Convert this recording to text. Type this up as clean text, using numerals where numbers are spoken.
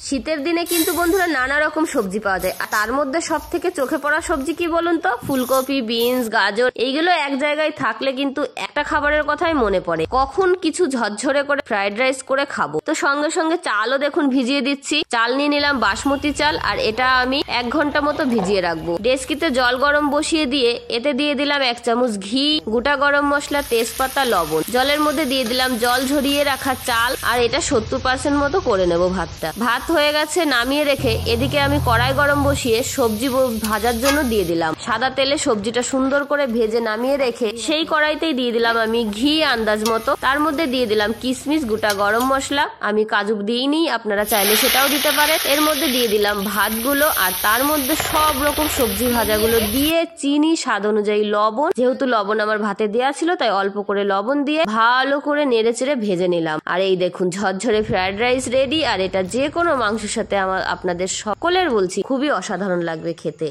শীতের দিনে কিন্তু বন্ধুরা নানা রকম সবজি পাওয়া যায়, আর তার মধ্যে সব থেকে চোখে পড়া সবজি কি বলুন তো? ফুলকপি, বিনস, গাজর। এইগুলো এক জায়গায় থাকলে কিন্তু একটা খাবারের কথাই মনে পড়ে, কখন কিছু ঝরঝরে করে ফ্রাইড রাইস করে খাবো। তো সঙ্গে সঙ্গে চালও দেখুন ভিজিয়ে দিচ্ছি। চাল নিয়ে নিলাম বাসমতি চাল, আর এটা আমি 1 ঘন্টা মতো ভিজিয়ে রাখবো। ডেস্কিতে জল গরম বসিয়ে দিয়ে এতে দিয়ে দিলাম 1 চামচ ঘি, গোটা গরম মশলা, তেজপাতা, লবণ। জলের মধ্যে দিয়ে দিলাম জল ঝরিয়ে রাখা চাল, আর এটা 70% মতো করে নেব ভাতটা। ভাত হয়ে গেছে, নামিয়ে রেখে এদিকে আমি কড়াই গরম বসিয়ে সবজি ভাজার জন্য দিয়ে দিলাম। সাদা তেলে সবজিটা সুন্দর করে ভেজে নামিয়ে রেখে সেই কড়াইতেই দিয়ে দিলাম আমি ঘি আন্দাজ মতো। তার মধ্যে দিয়ে দিলাম কিশমিশ, গোটা গরম মশলা। আমি কাজু দিইনি, আপনারা চাইলে সেটাও দিতে পারেন। এর মধ্যে দিয়ে দিলাম ভাতগুলো, আর তার মধ্যে সব রকম সবজি ভাজাগুলো দিয়ে চিনি, স্বাদ অনুযায়ী লবণ। যেহেতু লবণ আমার ভাতে দেওয়া ছিল তাই অল্প করে লবণ দিয়ে ভালো করে নেড়ে চেড়ে ভেজে নিলাম। আর এই দেখুন ঝরঝরে ফ্রাইড রাইস রেডি। আর এটা যে কোনো মাংসের সাথে আপনাদের সকলের বলছি খুবই অসাধারণ লাগবে খেতে।